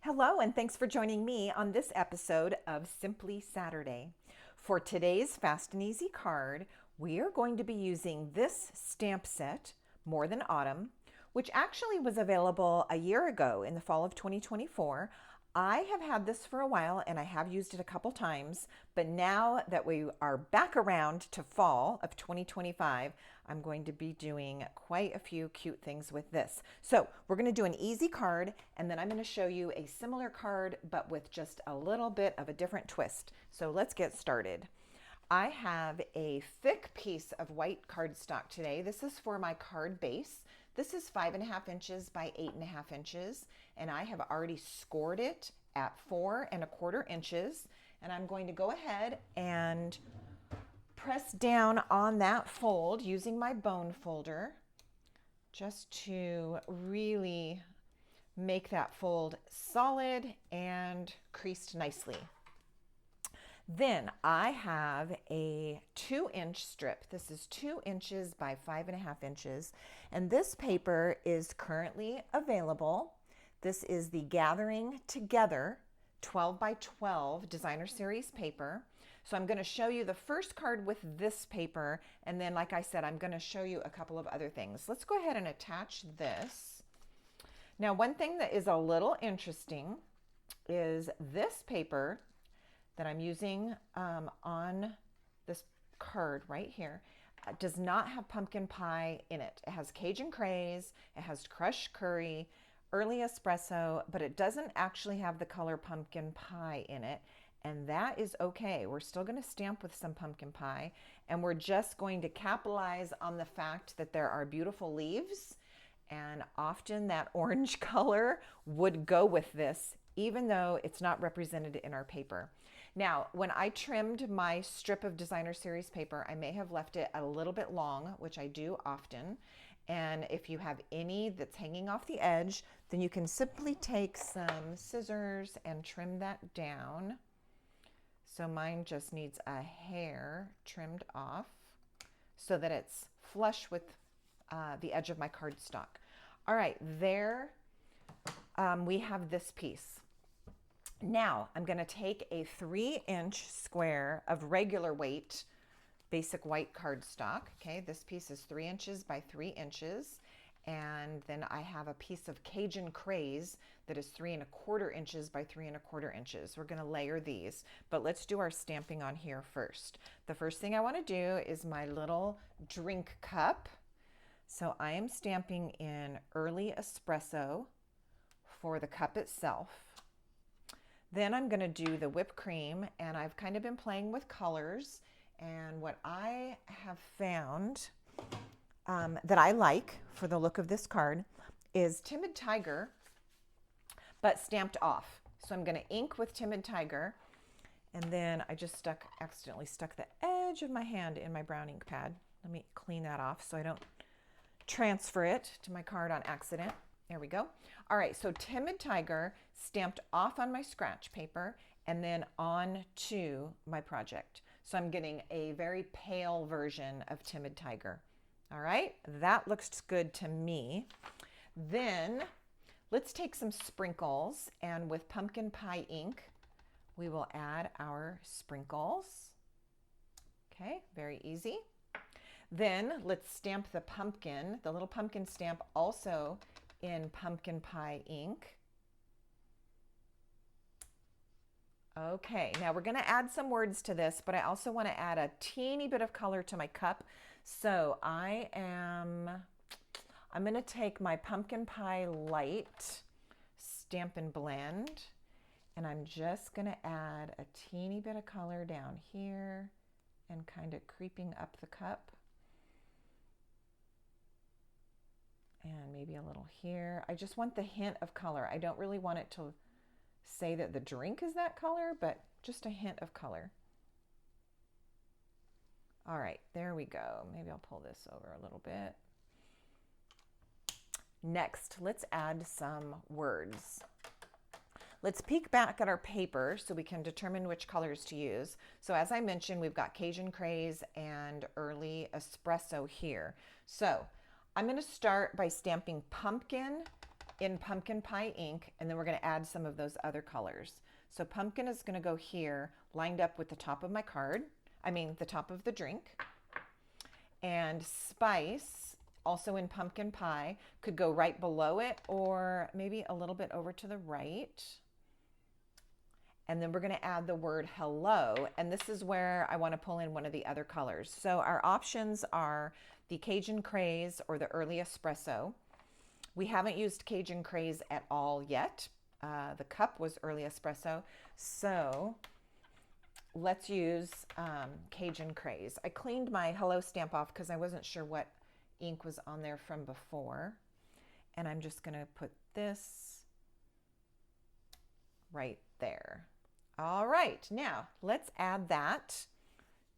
Hello, and thanks for joining me on this episode of Simply Saturday. For today's Fast and Easy card, we are going to be using this stamp set, More Than Autumn, which actually was available a year ago in the fall of 2024. I have had this for a while and I have used it a couple times, but now that we are back around to fall of 2025, I'm going to be doing quite a few cute things with this. So we're going to do an easy card, and then I'm going to show you a similar card, but with just a little bit of a different twist. So let's get started. I have a thick piece of white cardstock today. This is for my card base. This is 5.5 inches by 8.5 inches, and I have already scored it at 4.25 inches. And I'm going to go ahead and press down on that fold using my bone folder just to really make that fold solid and creased nicely. Then I have a 2-inch strip. This is 2 inches by 5.5 inches. And this paper is currently available. This is the Gathering Together 12 by 12 designer series paper. So I'm going to show you the first card with this paper. And then, like I said, I'm going to show you a couple of other things. Let's go ahead and attach this. Now, one thing that is a little interesting is this paper that I'm using on this card right here does not have pumpkin pie in it. It has Cajun Craze, it has crushed curry, early espresso, but it doesn't actually have the color pumpkin pie in it. And that is okay. We're still going to stamp with some pumpkin pie, and we're just going to capitalize on the fact that there are beautiful leaves, and often that orange color would go with this, even though it's not represented in our paper. Now, when I trimmed my strip of designer series paper, I may have left it a little bit long, which I do often. And if you have any that's hanging off the edge, then you can simply take some scissors and trim that down. So mine just needs a hair trimmed off so that it's flush with the edge of my cardstock. All right, there we have this piece. Now I'm going to take a 3-inch square of regular weight basic white cardstock. Okay, this piece is 3 inches by 3 inches. And then I have a piece of Cajun Craze that is 3.25 inches by 3.25 inches. We're going to layer these, but let's do our stamping on here first. The first thing I want to do is my little drink cup. So I am stamping in early espresso for the cup itself. Then I'm going to do the whipped cream, and I've kind of been playing with colors. And what I have found that I like for the look of this card is Timid Tiger, but stamped off. So I'm going to ink with Timid Tiger, and then I just accidentally stuck the edge of my hand in my brown ink pad. Let me clean that off so I don't transfer it to my card on accident. There we go. All right, so Timid Tiger stamped off on my scratch paper and then on to my project. So I'm getting a very pale version of Timid Tiger. All right, that looks good to me. Then let's take some sprinkles, and with pumpkin pie ink, we will add our sprinkles. Okay, very easy. Then let's stamp the pumpkin, the little pumpkin stamp, also in pumpkin pie ink. Okay, now we're going to add some words to this, but I also want to add a teeny bit of color to my cup. So I'm going to take my pumpkin pie light Stampin' Blend, and I'm just going to add a teeny bit of color down here and kind of creeping up the cup. And maybe a little here. I just want the hint of color. I don't really want it to say that the drink is that color, but just a hint of color. All right, there we go. Maybe I'll pull this over a little bit. Next, let's add some words. Let's peek back at our paper so we can determine which colors to use. So as I mentioned, we've got Cajun Craze and early espresso here. So I'm going to start by stamping pumpkin in pumpkin pie ink, and then we're going to add some of those other colors. So pumpkin is going to go here, lined up with the top of my card. I mean, the top of the drink. And spice, also in pumpkin pie, could go right below it or maybe a little bit over to the right. And then we're going to add the word hello. And this is where I want to pull in one of the other colors. So our options are the Cajun Craze or the Early Espresso. We haven't used Cajun Craze at all yet. The cup was Early Espresso. So let's use Cajun Craze. I cleaned my Hello stamp off because I wasn't sure what ink was on there from before. And I'm just going to put this right there. All right, now let's add that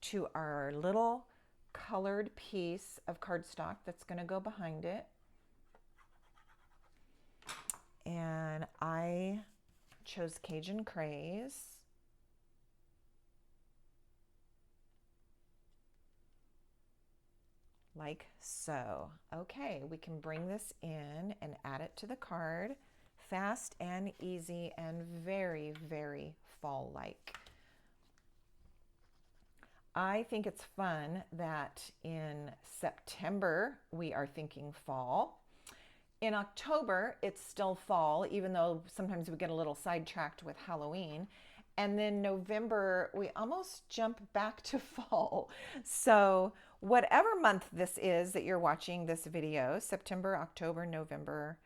to our little colored piece of cardstock that's going to go behind it. And I chose Cajun Craze. Like so. Okay, we can bring this in and add it to the card. Fast and easy and very, very fall-like. I think it's fun that in September we are thinking fall. In October, it's still fall, even though sometimes we get a little sidetracked with Halloween. And then November, we almost jump back to fall. So whatever month this is that you're watching this video, September, October, November,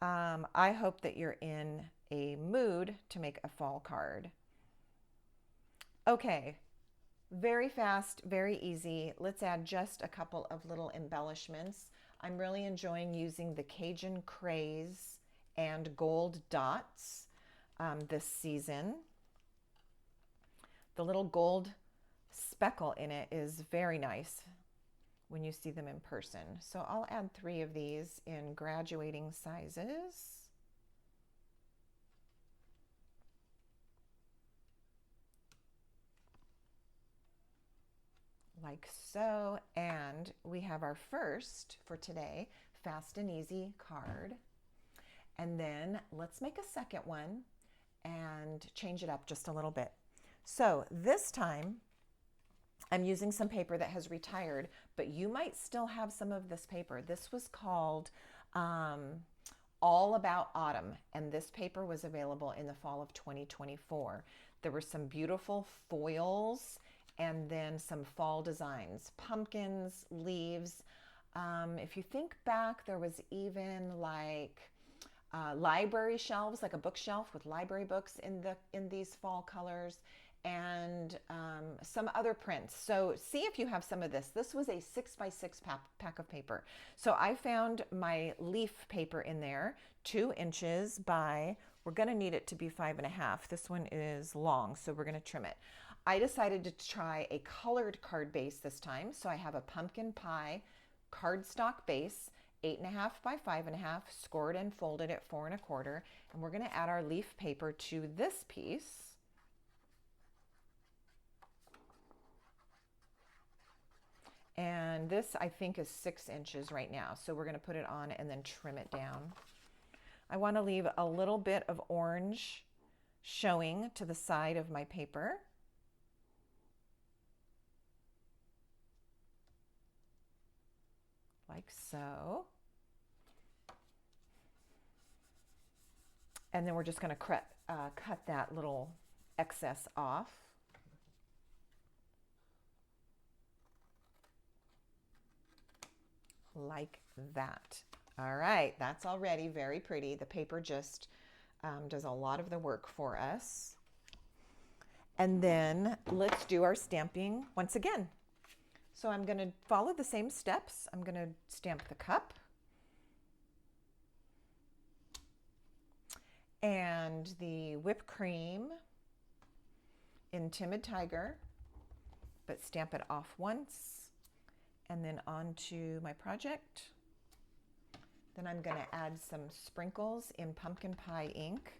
I hope that you're in a mood to make a fall card. Okay, very fast, very easy. Let's add just a couple of little embellishments. I'm really enjoying using the Cajun Craze and gold dots this season. The little gold speckle in it is very nice when you see them in person. So I'll add 3 of these in graduating sizes. Like so. And we have our first for today, fast and easy card. And then let's make a second one and change it up just a little bit. So this time I'm using some paper that has retired, but you might still have some of this paper. This was called All About Autumn, and this paper was available in the fall of 2024. There were some beautiful foils and then some fall designs, pumpkins, leaves. If you think back, there was even like library shelves, like a bookshelf with library books in these fall colors, and some other prints. So see if you have some of this. This was a 6x6 pack of paper. So I found my leaf paper in there, 2 inches by, we're gonna need it to be 5.5. This one is long, so we're gonna trim it. I decided to try a colored card base this time. So I have a pumpkin pie cardstock base, 8.5 by 5.5, scored and folded at 4 1/4. And we're gonna add our leaf paper to this piece. And this, I think, is 6 inches right now. So we're going to put it on and then trim it down. I want to leave a little bit of orange showing to the side of my paper. Like so. And then we're just going to cut that little excess off. Like that. All right, that's already very pretty. The paper just does a lot of the work for us. And then let's do our stamping once again. So I'm going to follow the same steps. I'm going to stamp the cup and the whipped cream in Timid Tiger, but stamp it off once. And then onto my project. Then I'm going to add some sprinkles in pumpkin pie ink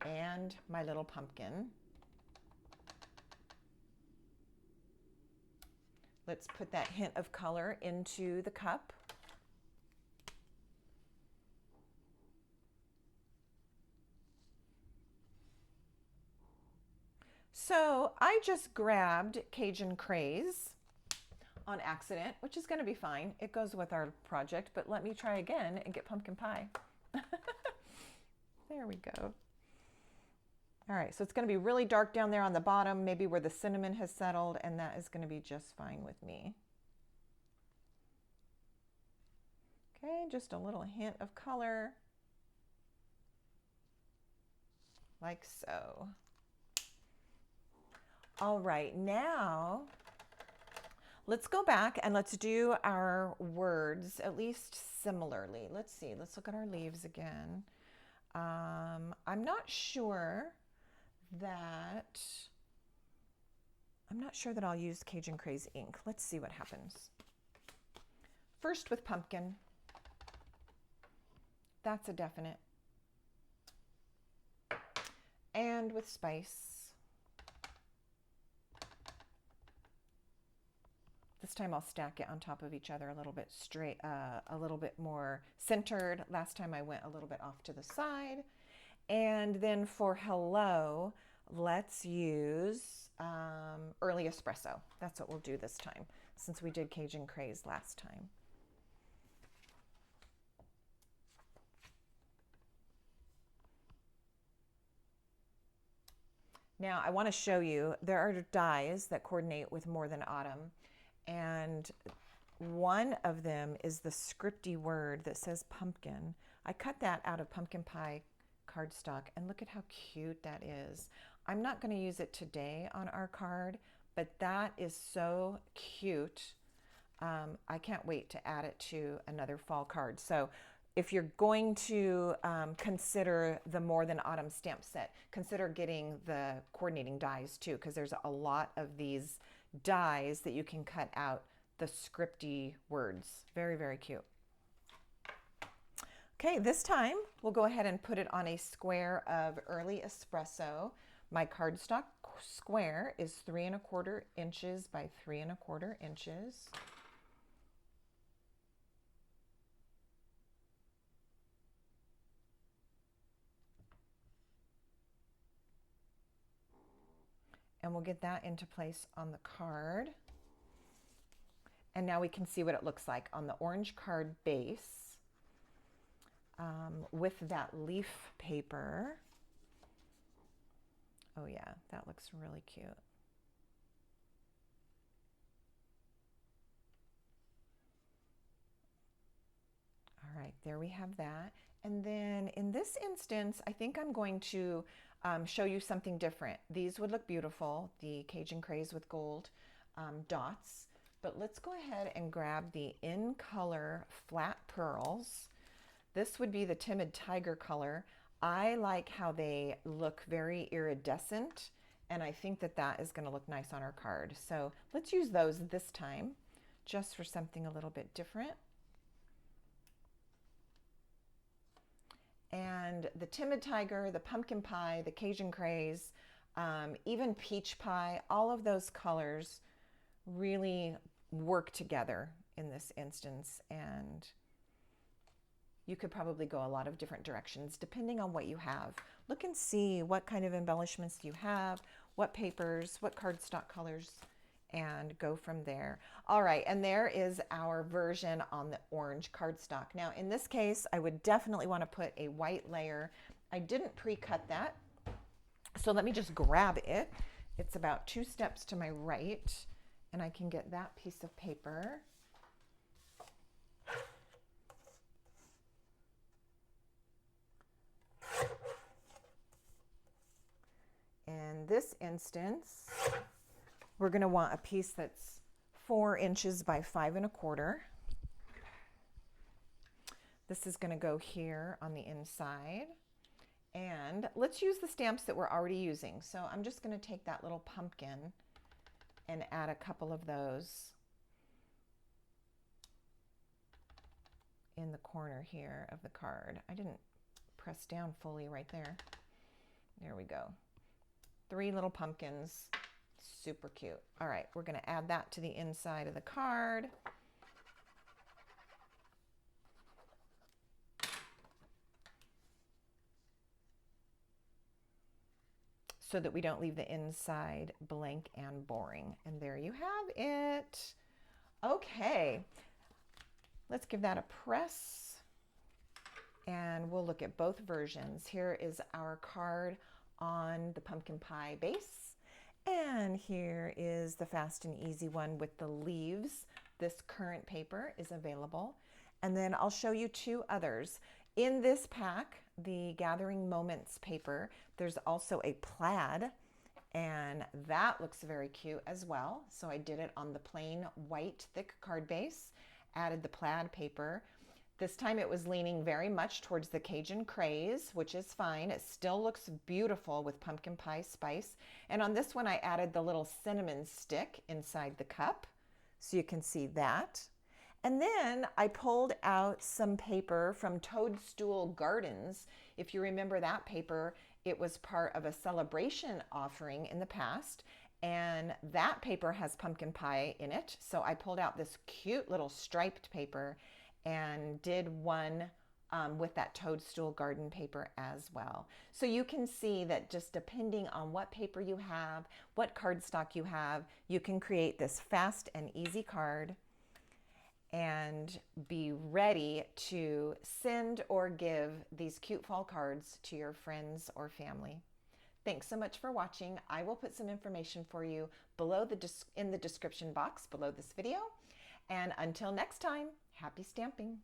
and my little pumpkin. Let's put that hint of color into the cup. So I just grabbed Cajun Craze on accident, which is going to be fine. It goes with our project, but let me try again and get pumpkin pie. There we go. All right, so it's going to be really dark down there on the bottom, maybe where the cinnamon has settled, and that is going to be just fine with me. Okay, just a little hint of color, like so. All right, now let's go back and let's do our words at least similarly. Let's see, let's look at our leaves again. I'm not sure that I'll use Cajun Craze ink. Let's see what happens. First with pumpkin. That's a definite. And with spice. This time I'll stack it on top of each other a little bit straight, a little bit more centered. Last time I went a little bit off to the side. And then for hello, let's use early espresso. That's what we'll do this time, since we did Cajun Craze last time. Now I want to show you, there are dies that coordinate with More Than Autumn, and one of them is the scripty word that says pumpkin. I cut that out of pumpkin pie cardstock, and look at how cute that is. I'm not going to use it today on our card, but that is so cute. I can't wait to add it to another fall card. So if you're going to consider the More Than Autumn stamp set, consider getting the coordinating dies too, because there's a lot of these dies that you can cut out the scripty words. Very, very cute. Okay, this time we'll go ahead and put it on a square of early espresso. My cardstock square is 3 1/4 inches by 3 1/4 inches. And we'll get that into place on the card. And now we can see what it looks like on the orange card base with that leaf paper. Oh yeah, that looks really cute. All right, there we have that. And then in this instance, I think I'm going to show you something different. These would look beautiful, the Cajun Craze with gold dots. But let's go ahead and grab the In Color Flat Pearls. This would be the Timid Tiger color. I like how they look very iridescent, and I think that that is going to look nice on our card. So let's use those this time, just for something a little bit different. And the Timid Tiger, the Pumpkin Pie, the Cajun Craze, even Peach Pie, all of those colors really work together in this instance, and you could probably go a lot of different directions depending on what you have. Look and see what kind of embellishments you have, what papers, what cardstock colors, and go from there. All right, and there is our version on the orange cardstock. Now in this case, I would definitely want to put a white layer. I didn't pre-cut that, so let me just grab it. It's about 2 steps to my right, and I can get that piece of paper. In this instance, we're going to want a piece that's 4 inches by 5 1/4. This is going to go here on the inside. And let's use the stamps that we're already using. So I'm just going to take that little pumpkin and add a couple of those in the corner here of the card. I didn't press down fully right there. There we go. 3 little pumpkins. Super cute. All right, we're going to add that to the inside of the card. so that we don't leave the inside blank and boring. And there you have it. Okay, let's give that a press and we'll look at both versions. Here is our card on the pumpkin pie base, and here is the fast and easy one with the leaves. This current paper is available, and then I'll show you two others. In this pack, the Gathering Moments paper, there's also a plaid, and that looks very cute as well. So I did it on the plain white thick card base, added the plaid paper. This time it was leaning very much towards the Cajun Craze, which is fine. It still looks beautiful with pumpkin pie spice. And on this one, I added the little cinnamon stick inside the cup, so you can see that. And then I pulled out some paper from Toadstool Gardens. If you remember that paper, it was part of a celebration offering in the past. And that paper has pumpkin pie in it. So I pulled out this cute little striped paper and did one with that Toadstool Garden paper as well. So you can see that just depending on what paper you have, what cardstock you have, you can create this fast and easy card and be ready to send or give these cute fall cards to your friends or family. Thanks so much for watching. I will put some information for you below in the description box below this video. And until next time, happy stamping.